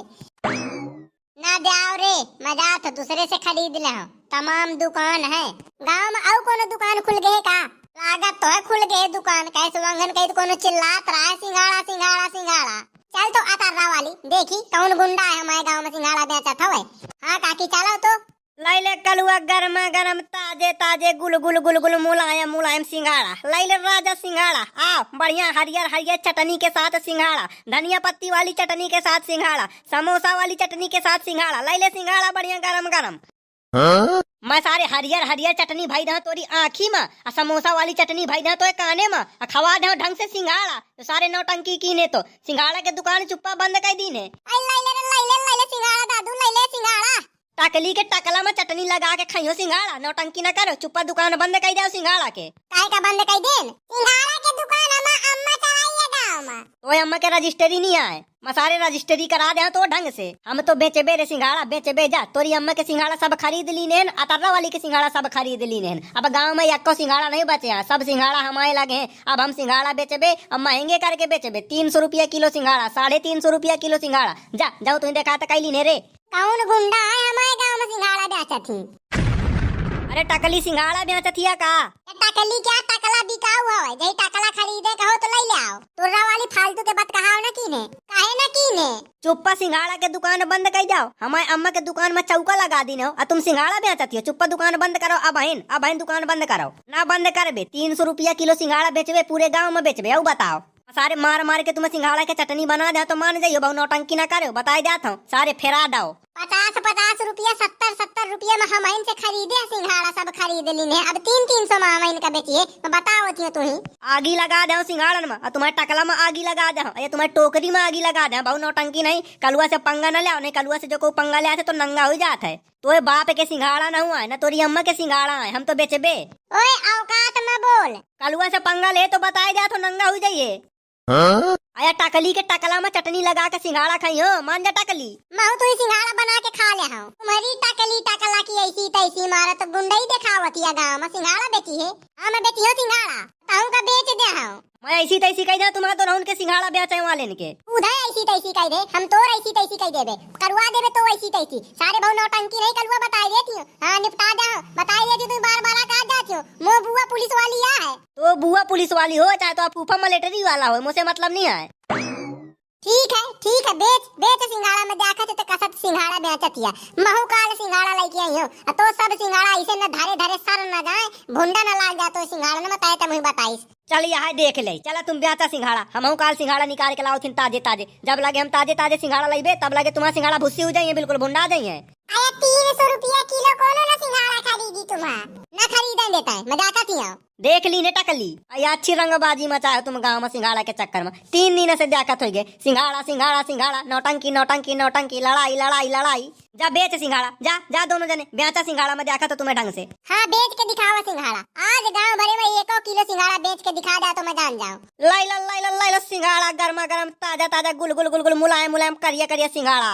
ना जाओ रे, मजाक दूसरे से खरीद ले। तमाम दुकान है गांव में, और कोनो दुकान खुल गए का? लागत तो है खुल गए दुकान, कैसे वंगन कहीं तो कोनो चिल्लात रहा है सिंघाड़ा सिंघाड़ा सिंघाड़ा। चल तो अतर्रा वाली देखी कौन गुंडा है हमारे गांव में सिंघाड़ा बेचत हवे। हाँ काकी चलो तो। लाइले कलुआ गरमा गरम ताजे ताजे गुल गुल गुल गुल मुलायम मुलायम सिंघाड़ा। लाइले राजा सिंघाड़ा, आओ बढ़िया हरियर हरियर चटनी के साथ सिंघाड़ा, धनिया पत्ती वाली चटनी के साथ सिंघाड़ा, समोसा वाली चटनी के साथ सिंघाड़ा। लाइले सिंघाड़ा बढ़िया गरम गरम। मैं सारे हरियर हरियर चटनी भाई दा तोरी आँखी में, आ समोसा वाली चटनी भाई दा तो काने में, आ खवा दे ढंग से सिंघाड़ा। तो सारे नौटंकी कीने तो सिंघाड़ा के दुकान चुप्पा बंद कर दी ने। लाइले सिंघाड़ा दादू, लाइले सिंघाड़ा। टकली के टकला में चटनी लगा के खाइयो सिंघाड़ा, नौटंकी न करो, चुप्पा दुकान बंद कर जाओ सिंघाड़ा के। काहे का बंद कर देन? सिंघाड़ा के दुकान अम्मा चलाई है गांव में। तो अम्मा के रजिस्ट्री नहीं आए, मैं सारे रजिस्ट्री करा दे तो ढंग से। हम तो बेचे बेरे सिंघाड़ा बेचे बेजा, तोरी अम्मा के सिंघाड़ा सब खरीद ली नेन, अतर्रा वाली के सिंघाड़ा सब खरीद ली नेन। अब गांव में एको सिंघाड़ा नहीं बचे हैं, सब सिंघाड़ा हमारे लगे हैं। अब हम सिंघाड़ा बेचबे, अब महंगे करके बेचबे। 300 रुपया किलो सिंघाड़ा, 350 रुपया किलो सिंघाड़ा। जा जाओ तुम देखा तो कैली ने रे। कौन गुंडा है हमारे गांव में सिंघाड़ा बेचत थी? अरे टकली सिंघाड़ा बेचत हिया का? टकली क्या टकला बिकाऊ है, जही टकला खरीदे कहो तो ले ले आओ। तुर्रा वाली फालतू के बात कहाओ ना कीने, काहे ना कीने? चुप्पा सिंघाड़ा के दुकान बंद कर जाओ। हमारे अम्मा के दुकान में चौका लगा दी हो, तुम सिंघाड़ा बेचत हो। चुप्पा दुकान बंद करो। अब बहन दुकान बंद करो ना, बंद करबे 300 रुपया किलो सिंघाड़ा बेचबे, पूरे गाँव में बेचबे। अब बताओ, सारे मार मार के तुम्हें सिंघाड़ा के चटनी बना दे तो मान जाइयो, बहु नौटंकी ना करो, बताई जाता हूँ। सारे फेरा दो 50 रुपया 70 रुपया में हम से खरीदे सिंघाड़ा सब खरीद लीने। अब 300 में हम का बेचिए, बताओ तुम्हें। आगी लगा दे सिंघाड़न में, तुम्हारे टकला में आगी लगा दे, या तुम्हारे टोकरी में आगी लगा दे। बहु नौटंकी नहीं, कलुआ से पंगा न ले, नहीं कलुआ से जो को पंगा ले आते तो नंगा हो जाता है। तो बाप के सिंघाड़ा न हुआ है ना तोरी अम्मा के सिंघाड़ा है, हम तो बेचबे। ओए औकात में बोल, कलुआ से पंगा ले तो बताए जा तो नंगा हो जाइए। आया टकली के टकला में चटनी लगा के सिंघाड़ा खाई हो, मान जा टकली। मैं तो सिंघाड़ा बना के खा ले हूँ। तुम्हारी टकली टकला की ऐसी तैसी मारा तो गुंडा ही दिखावती है गाँव में। सिंघाड़ा बेची है? हाँ मैं बेची हूँ सिंघाड़ा, ताऊ का बेच दे हूँ। मैं ऐसी तैसी कह दे, तुम्हारा तो रहूं के सिंघाड़ा बेचे वाले के। उधर ऐसी तैसी कह दे, हम तो ऐसी तैसी कह देबे, करवा देबे तो ऐसी तैसी। सारे बहु नौटंकी नहीं कलुआ बताई देती हूँ। हाँ निपटा दे, बताई देती तुम बार बार कहा जाती हो। मो बुआ पुलिस वाली है तो बुआ पुलिस वाली हो, चाहे तो आप फूफा मिलिट्री वाला हो, मुझसे मतलब नहीं है। ठीक है बेच सिंघाड़ा में देखा तो कसत सिंघाड़ा बेचतिया। महू काल सिंघाड़ा लेके आई हो तो सब सिंघाड़ा ऐसे न धरे सर न जाए, भुंडा न लाग जाए तो सिंघाड़ा न बताए तो मुझे बताइस। चल यहाँ देख ले, चला तुम बेचा सिंघाड़ा, हम काल सिंघाड़ा निकाल के लाओ ताजे ताजे। जब लगे हम ताजे ताजे सिंघाड़ा लेबे, तब लगे तुम्हारा सिंघाड़ा भुस्सी हो जाइए, बिल्कुल भुंडा जाइए। 300 रुपया किलो कोनो ना सिंघाड़ा खरीदी तुम्हारा न खरीदने देता है, मजाक थी। देख ली ने टकली, या अच्छी रंगबाजी मचाओ तुम गाँव में सिंघाड़ा के चक्कर में। 3 दिन से दिक्कत हो गए, सिंघाड़ा सिंघाड़ा सिंघाड़ा, नौटंकी नौटंकी नौटंकी, लड़ाई लड़ाई लड़ाई। जा बेच सिंघाड़ा, जा जा दोनों जने बेचा सिंघाड़ा में देखा तो तुम्हें ढंग से। हाँ बेच के दिखावा सिंघाड़ा, आज गांव भरे में 1 किलो सिंघाड़ा बेच के दिखा दे तो मैं जान जाऊं। लाइला सिंघाड़ा गरमा गरम ताजा ताजा गुल गुल गुल गुल मुलायम मुलायम करिया करिया सिंघाड़ा।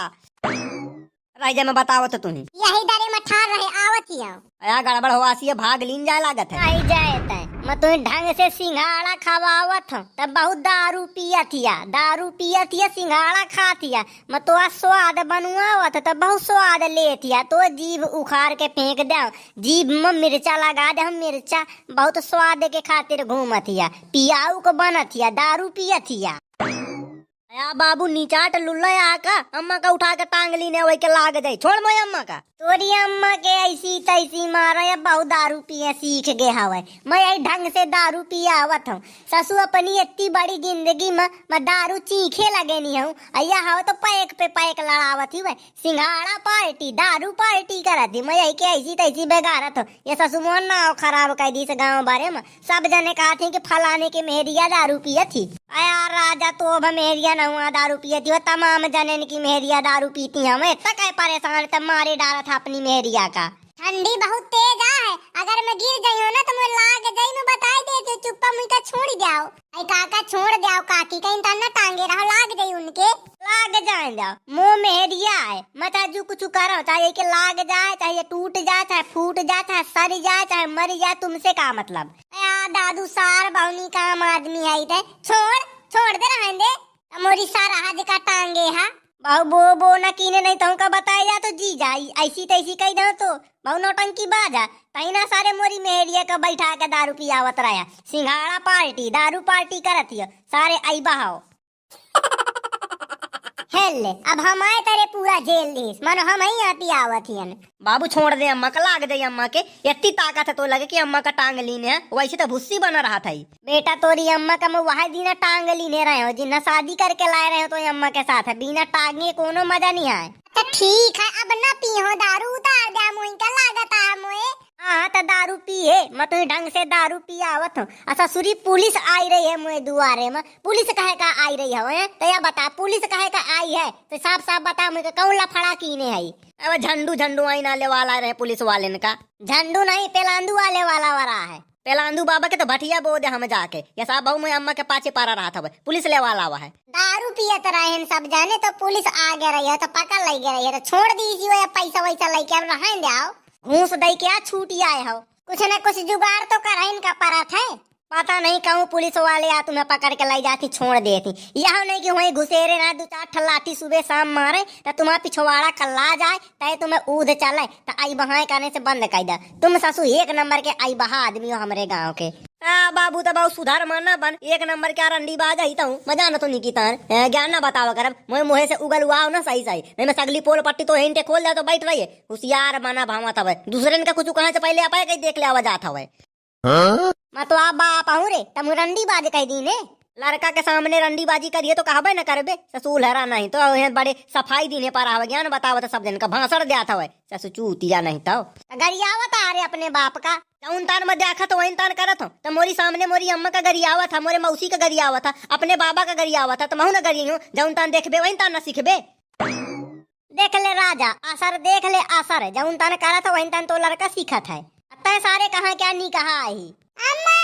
राजा में बताओ तो तुम्हें यही दरे में ठार रहे आवत ही आओ। अया गड़बड़ होवासी भाग लीन जाए लागत है। आई जाए तय मैं तुम्हें ढंग से सिंघाड़ा खवावत हूँ तब बहुत दारू पियतिया सिंघाड़ा खातिया। मैं तो स्वाद बनवावत तब बहुत स्वाद लेतिया, तो जीभ उखाड़ के फेंक दे, जीभ में मिर्चा लगा दे, हम मिर्चा बहुत स्वाद के खातिर घूमतिया, पियाऊ को बनतिया, दारू पियतिया। या बाबू नीचाट लुल्ला आका अम्मा का उठा के टांग लीने वही के लाग जाए। छोड़ मोय अम्मा का, तोरी अम्मा के ऐसी तैसी मारा या बहुत दारू पिए सीख गए हवे। मैं यही ढंग से दारू पिए आवत हूँ। ससु अपनी इतनी बड़ी जिंदगी में मैं दारू चीखे लगे नहीं हूँ। अया हव तो पैक पे पैक लड़ावत ही वह सिंघाड़ा पार्टी दारू पार्टी करती। मैं यही के ऐसी तैसी बेगारत हूँ। ये ससु मोहन नाव खराब कर दी से गाँव बारे में। सब जने कहा थे कि फलाने के मेहरिया दारू पिए थी। अया राजा तो अब मेहरिया न हुआ दारू पिए थी। तमाम जने की मेहरिया दारू पीती हैं। मैं तक परेशान तब मारे डाला था अपनी मेहरिया का। ठंडी बहुत तेज है, अगर मैं गिर गई हो ना तो मैं लाग गई, मैं बता देती चुप्पा मुझे छोड़ जाओ। आई काका छोड़ जाओ, काकी कहीं तना टांगे रहो, लाग गई उनके लाग जाए जाओ। मुँह मेहरिया है मत जो कुछ करो, चाहे कि लाग जाए, चाहे टूट जाए, चाहे फूट जाए, चाहे सर जाए, चाहे मर जाए, तुमसे का मतलब। दादू सार बाउनी काम आदमी आई थे। छोड़ दे रहने दे। मोरी सारा हज का टांगे हा बहु बो न कीने नहीं तो का बताया जा तो जी जाई ऐसी तैसी कही दो तो बहु नौटंकी बाजा तैना सारे मोरी मेहरिया का बैठा के दारू पियावत रहा। सिंघाड़ा पार्टी दारू पार्टी करती है सारे आई बहाओ। हेल अब हम आए तेरे पूरा जेल देश मानो हम ही यहाँ पियावत ही। बाबू छोड़ दे अम्मा का लाग जाए। अम्मा के इतनी ताकत है तो लगे कि अम्मा का टांग लीने है। वैसे तो भुस्सी बना रहा था ही। बेटा तोरी अम्मा का मैं वही दिन टांग लीने रहे हो जिन्ना शादी करके लाए रहे हो तो अम्मा के साथ है। बिना टांगे कोनो मजा नहीं आए। तो ठीक है अब ना पियो दारू उतार दे मुझे का लागत है मोए। हाँ तो दारू पिए मैं तो ढंग से दारू पियावत हूँ। अच्छा सुरी पुलिस आई रही है मुझे दुआरे में। पुलिस कहे का आई रही है तो या बता पुलिस कहे का आई है तो साफ साफ बता मुझे कौन लफड़ा कीने है। अब झंडू आई नाले वाला रहे पुलिस वाले का। झंडू नहीं पेलांदू वाले वाला वरा है। पेलांदू बाबा के तो भटिया बो दे हम जाके या साहब बहु मैं अम्मा के पाछे पारा रहा था पुलिस ले वाला हुआ है। दारू पियत रहे सब जाने तो पुलिस आ गया रही है तो पकड़ लग गया रही है तो छोड़ दी पैसा वैसा लेके अब रहने जाओ। घूस दई क्या छूटी आए हो। कुछ न कुछ जुगाड़ तो कर इनका परत है। पता नहीं कहूँ पुलिस वाले आ तुम्हें पकड़ के लाई जाती छोड़ देती। यह नहीं कि वही घुसेरे ना दो चार ठलाठी सुबह शाम मारे तो तुम्हारा पिछवाड़ा कल्ला जाए तय तुम्हें ऊध चले तो आई बहाए करने से बंद कर दे। तुम ससु एक नंबर के आई बहा आदमी हो हमारे गाँव के। बाबू तो बहुत सुधार मानना बन एक नंबर क्या रंडी बाज ही हूँ मजा न तो निकितान ज्ञान ना बतावा कर मोहे मुहे से उगल हुआ ना सही सही नहीं मैं सगली पोल पट्टी तो हिंटे खोल जाए तो बैठ रही है होशियार माना भावा था दूसरे का कुछ कहाँ से पहले आप कहीं देख ले आवा जाता है। मैं तो आप बाप आऊँ रे तम रंडी बाज कह दी ने लड़का के सामने रंडी बाजी करिए तो कहबे न करबे ससुर हरा नहीं तो बड़े सफाई दीने पर आवे ज्ञान बतावा तो सब जन का भाषण दिया था ससु चूतिया नहीं था गरियावत आ रे अपने बाप का जौन तान में देखा तो वही तान करत हो तो मोरी सामने मोरी अम्मा का गरियावा था मोरे मौसी का गरियावा था अपने बाबा का गरियावा था तो महू न गरी हूँ जौन तान देखबे वही तान न सीखबे। देख ले राजा असर देख ले असर जौन तान करा था वही तान तो लड़का सीखत है। तय सारे कहा क्या नहीं कहा ही। अम्मा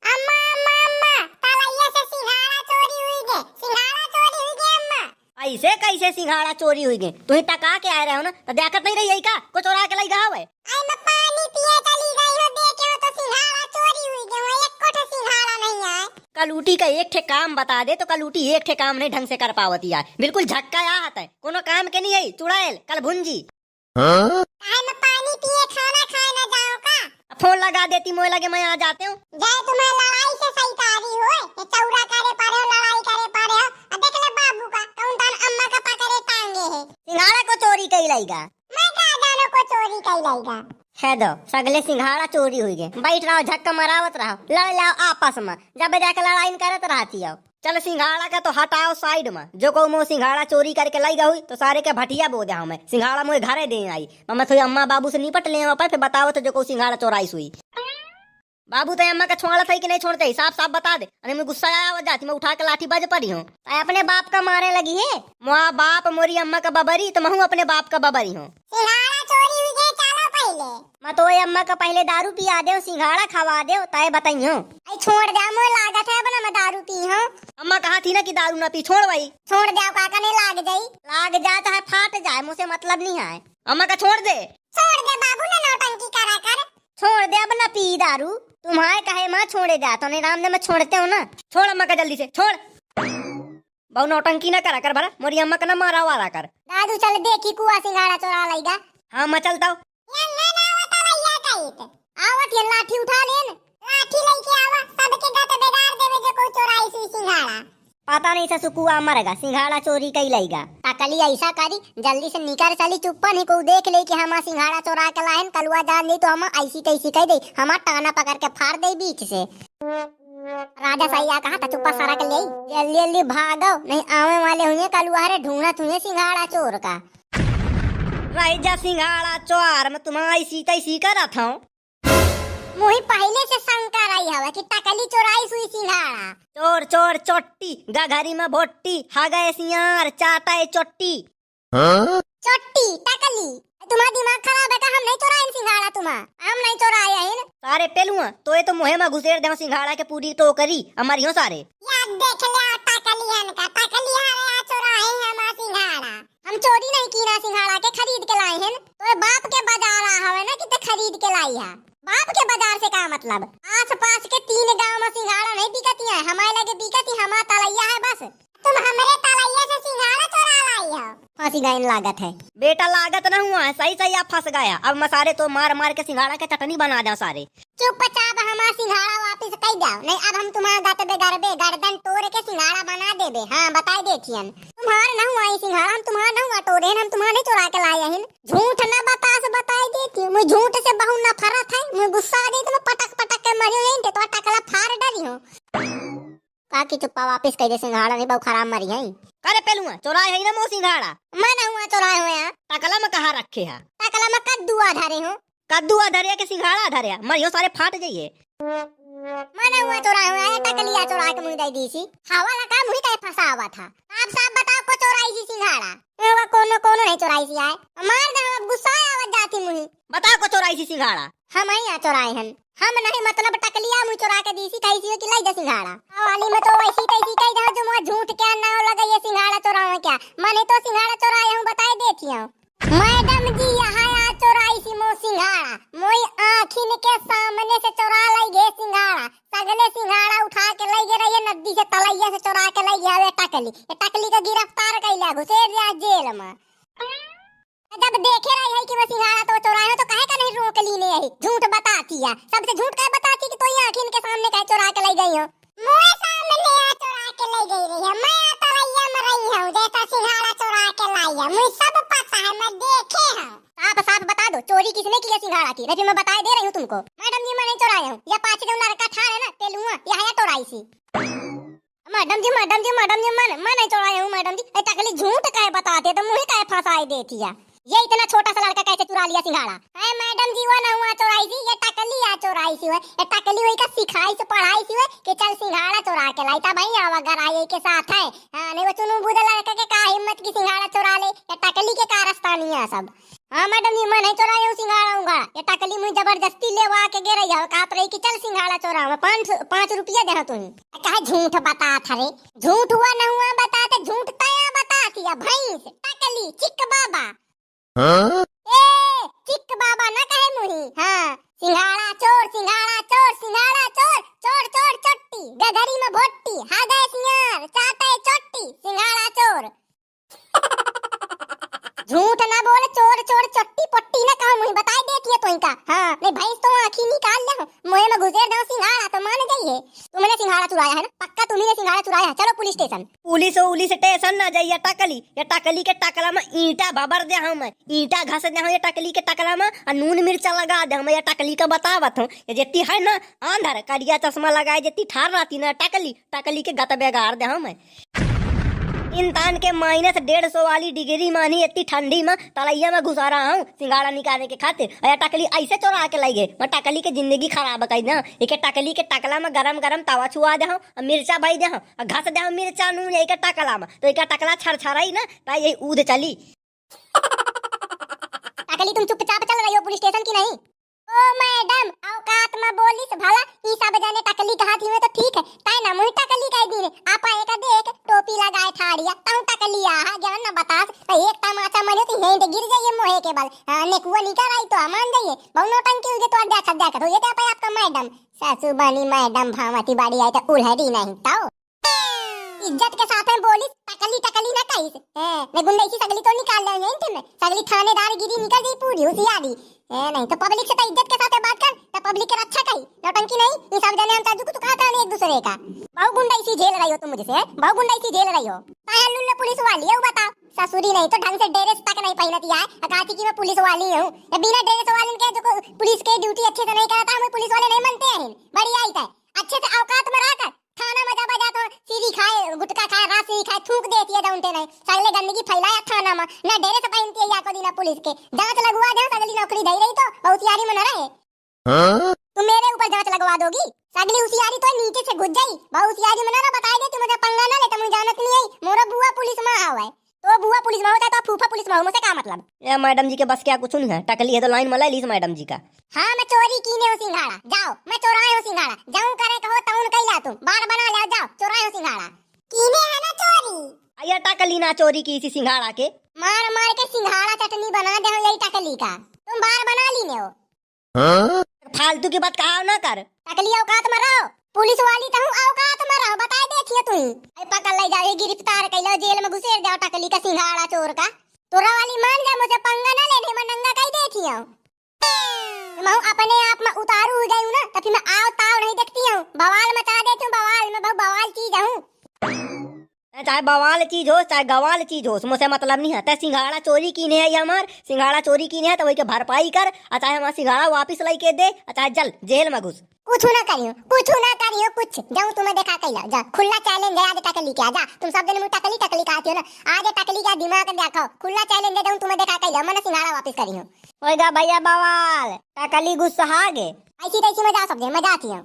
अम्मा अम्मा अम्मा तलैया से सिंघाड़ा चोरी हुई गे अम्मा। ऐसे कैसे सिंघाड़ा चोरी हुई गए तुम टका के आए रहे हो ना तो देखत नहीं रही का को चोरा के लाई गया है। आई मैं पानी पिए चली गई हो देखे हो तो सिंघाड़ा चोरी हुई गे एक कोठा सिंघाड़ा नहीं आए। कलूटी का एक ठे काम बता दे तो कलूटी एक ठे काम नहीं ढंग से कर पावती है बिल्कुल झक्का आता है कोनो काम के नहीं है चुड़ैल कल भुंजी। आई मैं पानी पिए खाना खाए ना जाओ का फोन लगा देती मोए लगे मैं आ जाते हूँ। जय तुम्हें लड़ाई से सही तारी हो ये चौरा करे पारे हो लड़ाई करे पारे हो देख ले बाबू का कौन तान अम्मा का पकड़े टांगे है। सिंघाड़ा को चोरी कई लाईगा मैं का दानो को चोरी कई लाईगा है दो सगले सिंघाड़ा चोरी हुई गए बैठ रहो झक्का मरावत रहो लड़ लाओ आपस में जब जाके लड़ाई करत रहती हो। चल सिंघाड़ा का तो हटाओ साइड में जो को मो सिंघाड़ा चोरी करके लाई गई तो सारे के भटिया बो दे मैं सिंघाड़ा मुझे घरे दे आई मैं तो अम्मा बाबू से निपट ले फिर बताओ तो जो को सिंघाड़ा चोराई हुई। बाबू तो अम्मा का छोड़ा था कि नहीं छोड़ते साफ साफ बता दे अरे मैं गुस्सा आया जाती मैं उठा के लाठी बज पड़ी हूँ अपने बाप का मारे लगी है। मुआ बाप मोरी अम्मा का बबरी तो मैं अपने बाप का बबरी हूँ। मैं तो अम्मा का पहले दारू पिया दे सिंघाड़ा खवा दे ताए बताइयो छोड़ दे मोए लागत है बना मैं दारू पी हूँ। अम्मा कहा थी ना कि दारू ना पी छोड़ भाई छोड़ दे काका ने लाग जाए चाहे फाट जाए मुझसे मतलब नहीं है। अम्मा का छोड़ दे बाबू ने नौटंकी करा कर छोड़ दे अब ना पी दारू तुम्हारे कहे माँ छोड़े जाता नहीं राम ने मैं छोड़ते हो ना छोड़ अम्मा का जल्दी से छोड़ बहु नौटंकी ना करा कर भरा मोरी अम्मा का ना मारा वाला कर दादू चल देखी कुआ सिंघाड़ा चोरा लाएगा। हाँ मैं चलता हूँ आवत ये लाठी उठा लेन लाठी लेके आवा सबके गत बेगार देवे जो कोई चोराई सी सिंघाड़ा। पता नहीं ससु कुआ मरेगा सिंघाड़ा चोरी कई लाएगा टकली ऐसा करी जल्दी से निकर चली चुप्पा नहीं को देख ले कि हम सिंघाड़ा चोरा के लाइन कलुआ जान ली तो हम ऐसी तैसी कह दे हम टाना पकड़ के फाड़ दे बीच से। राजा सैया कहा था चुप्पा सारा के ले जल्दी जल्दी भागो नहीं आवे वाले हुए कलुआ रे ढूंढना तुम्हें सिंघाड़ा चोर का। राजा सिंघाड़ा चोर में तुम्हारा ऐसी तैसी करा था। मुही पहले से शंका रही हवा कि टकली चोराई सुई सिंघाड़ा। चोर चोर चोट्टी गघरी में भोट्टी हा गए सियार चाटा चोट्टी। चोट्टी टकली तुम्हारा दिमाग खराब है का? हम नहीं चोराए सिंघाड़ा तुम्हारा हम नहीं चोराए हैं। सारे पेलुआ तो ये तो मुहे में घुसेर दे सिंघाड़ा के पूरी टोकरी हमारी हो सारे। याद देख ले टकलियन का टकली हारे चोराए हम सिंघाड़ा। हम चोरी नहीं की ना सिंघाड़ा के खरीद के लाए हैं। तो बाप के बाजार हवे ना कि ते खरीद के लाई है। बाप के बाजार से क्या मतलब? आस पास के 3 गांव में सिंघाड़ा नहीं बिकती है हमारे लगे बिकती हमारा तलैया है बस। तुम हमारे तलैया से सिंघाड़ा चोरा लाई हो। फांसी गए लागत है बेटा लागत न हुआ है सही सही आप फंस गया। अब मसारे तो मार मार के सिंघाड़ा के चटनी बना दो सारे। चुपचाप हमारा सिंघाड़ा वापस कई जाओ नहीं अब हम तुम्हारा गतबे गरबे गर्दन तोड़ के सिंघाड़ा बना देबे। हाँ बताई देखियन तुम्हारा न हुआ ये सिंघाड़ा हम तुम्हारा न हुआ तोड़े हम तुम्हारा नहीं चुरा के लाए हैं। झूठ न बताई देती मैं झूठ से बहु नफरत है। मैं गुस्सा आ गई तो मैं पटक पटक के मरियो नहीं तो टकला फाड़ डरी हो। काकी चुप्पा वापस कह दे सिंघाड़ा नहीं बहु खराब मरी है। करे पेलुआ चोराए है ना मो सिंघाड़ा। मैं न हुआ चुराए हुए हैं। टकला में कहा रखे है? टकला में कद्दू आधारे हो। कद्दू आधरिया के सिंघाड़ा आधरिया मरियो सारे फाट जाइए। मैं न हुआ चुराए हुए हैं टकलिया चुरा के मुझे दी सी हवा लगा मुझे कहीं फंसा हुआ था। आप साहब बताओ को चोराई सी सिंघाड़ा? वो कोनो नहीं चोराई सी आए मार दे अब गुस्सा आवाज जाती मुझे। बताओ को चोराई सी सिंघाड़ा? हम ही चोराए हैं हम नहीं मतलब टकलिया मुझे चुरा के दी सी कहीं सी कि लाई दे सिंघाड़ा। वाली में तो वैसी तैसी कही जाओ जो मुझे झूठ क्या ना लगा ये सिंघाड़ा चोराए क्या। मैंने तो सिंघाड़ा चोराया हूँ बताए देखी हूँ। मैडम जी यहाँ आ चोराई सी मो सिंघाड़ा मोई आँखिन के सामने से चोरा लाई गे सिंघाड़ा। सगले सिंघाड़ा उठा के लाई गे रही नदी से तलैया से चोरा के लाई गया टकली का गिरफ्तार कैला घुसेर दिया जेल में। जब देखे रही है कि वो सिंघाड़ा तो चोराया तो काहे का नहीं रोक ली नहीं झूठ बताती है सबसे झूठ काहे बताती कि तो ये आँखिन के सामने काहे चोरा के लाई गई हो। मोए सामने चोरा के लाई गई रही है मैं तलैया में रही हूँ जैसा सिंघाड़ा चोरा के लाई है मुझे सब पता है मैं देखे हूँ। साफ बता दो चोरी किसने की है सिंघाड़ा की? फिर मैं बता दे रही हूँ तुमको। मैडम जी मैं नहीं चोराया हूँ या 5 जो लड़का ठा है ना पेलुआ यहाँ चोराई सी। मैडम जी मैं नहीं चोराया हूँ। मैडम जी टकली झूठ काहे बताते तो मुझे काहे फंसाई देती है। ये इतना छोटा सा लड़का कैसे चुरा लिया सिंघाड़ा? है मैडम जी वो ना हुआ चोराई सी ये टकली आ चोराई सी ये टकली वही का सिखाई से पढ़ाई सी कि चल सिंघाड़ा चोरा के लाई था भाई आवा घर आए के साथ है। हाँ नहीं वो चुनु बुदे लड़का के का हिम्मत की सिंघाड़ा चोरा ले ये टकली के कारस्तानी है सब। हाँ मैडम जी मैं नहीं चोराया हूँ सिंघाड़ा ये टकली मुझे जबरदस्ती ले के गे रही है काप रही कि चल सिंघाड़ा चोरा 5 रुपया दे तुम कहे झूठ बता था रे। झूठ हुआ न हुआ बताते झूठ तया बताती है भैंस टकली चिक बाबा। चिक बाबा ना कहे मुही। हाँ सिंघाड़ा चोर चोर चट्टी गधरी में भोट्टी हा गए सियार चाटे चट्टी सिंघाड़ा चोर। झूठ ना बोले चोर चट्टी पट्टी ना कहो मुही बताई देती है तो इनका। हाँ नहीं भैंस तो आँखी निकाल ले मुहे में घुसेर दो सिंघाड़ा तो मान जाइए। तुमने सिंघाड़ा चुराया है ना? पक्का तुम्ही ने सिंघाड़ा चुराया है। चलो पुलिस स्टेशन। पुलिस स्टेशन ना जाइए टकली ये टकली के टकला में ईंटा भबर दे हम ईंटा घस दे ये टकली के टकला में और नून मिर्चा लगा दे हम ये टकली का बतावत हूँ। ये जेती है ना आंधर करिया चश्मा लगाए जेती ठार रहती ना टकली के गतबे गाड़ दे हम। इंसान के -150 वाली डिग्री मानी इतनी ठंडी में तलैया में घुसा रहा हूँ सिंघाड़ा निकालने के खातिर। अरे टकली ऐसे चोरा के लाई गए मैं टकली के जिंदगी खराब कर ना। एक टकली के टकला में गरम तवा छुआ दे और मिर्चा भाई दे और घस दे मिर्चा नून एक टकला में तो एक टकला छरछराई ना ताई यही ऊद चली। टकली तुम चुपचाप चल रही हो पुलिस स्टेशन की नहीं? ओ मैडम औकात में बोलिस भला ई सब जाने टकली के हाथ में तो ठीक है ताई ना मुई टकली कह दी रे आपा एक देख टोपी लगाए ठाड़िया ताऊ टकली आ ज्ञान ना बतास एक तमाचा मरे तो हेंड गिर जाइए मोहे के बल नेकुआ निकर आई तो मान जाइए बहु नौटंकी उगे तो देखत हो ये क्या आपका मैडम सासू बनी मैडम भावती बाड़ी आई तो उल्हड़ी नहीं ताऊ इज्जत के साथ में बोली टकली ना कही मैं गुंडई की सगली तो निकाल ले नहीं सगली थानेदार गिरी निकल गई पूरी होशियारी। नहीं तो पब्लिक से तो इज्जत के साथ बात कर तो पब्लिक के रक्षा कही नौटंकी नहीं। ये सब जाने हम ताजू को तो कहता है एक दूसरे का। बहु गुंडई सी झेल रही हो तुम मुझसे बहु गुंडई सी झेल रही हो। पाया लुल्ले पुलिस वाली है, वो बताओ। ससुरी नहीं तो ढंग से ड्रेस तक नहीं पहनती है, कहती कि मैं पुलिस वाली हूँ। ये बिना ड्रेस वाली के जो पुलिस की ड्यूटी अच्छे से नहीं करता, हमें पुलिस वाले नहीं मानते हैं। बढ़िया ही है, अच्छे से औकात में रहकर थाना में जा बजा तो सीरी खाए, गुटखा खाए, रासी खाए, थूक देती है जौनते नहीं, सगले गंदगी फैलाया थाना में। ना ड्रेस पहनती है या को दिन पुलिस के जांच लगवा दे, सगली नौकरी दे रही तो बहुत यारी में न रहे। तुम मेरे ऊपर जांच लगवा दोगी, सगली उसियारी तो नीचे से घुस जाई। बहुत यारी में ना बताई दे, तुम मुझे पंगा ना ले, तुम जानत नहीं है मोरा बुआ पुलिस में आवे। तो बुआ पुलिस में होता है तो फूफा पुलिस में हो, मुझसे क्या मतलब? ये मैडम जी के बस क्या कुछ नहीं है, टकली है तो लाइन मला लीस मैडम जी का। हाँ मैं चोरी कीने हूँ सिंघाड़ा, जाओ मैं चोराए हूँ सिंघाड़ा, जाऊँ करे कहो तउन कैला तुम बार बना ले, जाओ चोराए हूँ सिंघाड़ा। कीने है ना चोरी, अया टकली ना चोरी की इसी सिंघाड़ा के, मार मार के सिंघाड़ा चटनी बना दे यही टकली का, तुम बार बना लीने हो। फालतू की बात कहा ना कर। टकली औकात में रहो, पुलिस वाली तो हूँ, औकात में रहो, बता देखिए तुम। अरे पकड़ ले जाओ, गिरफ्तार कर लो, जेल में घुसेड़ जाओ टकली का सिंघाड़ा चोर का। तोरा वाली मान जा, मुझे पंगा ना लेने में नंगा कहीं देखी हूँ। मैं अपने आप में उतारू हो जाऊँ ना तो फिर मैं आओ ताव नहीं देखती हूँ, बवाल मचा देती हूँ, बवाल में बहुत बवाल चीज हूँ। चाहे बवाल चीज हो चाहे गवाल चीज हो, मुझसे मतलब नहीं है। ते सिंघाड़ा चोरी कीने है, हमार सिंघाड़ा चोरी कीने है तो वही के भरपाई कर, चाहे हमारा सिंघाड़ा वापिस लाई के दे, चाहे जल जेल में घुस। कुछ ना करियो, कुछ ना करियो, कुछ जाऊँ तुम्हें देखा कैला, जा खुला चैलेंज है आज टकली क्या, जा तुम सब दिन मुझे टकली टकली कहती हो ना, आज टकली का दिमाग देखो, खुला चैलेंज है, जाऊँ तुम्हें देखा कैला, मैंने सिंघाड़ा वापस करियो। होएगा भैया बवाल, टकली गुस्सा गे ऐसी तैसी मैं जा सब दिन मैं जाती हूँ।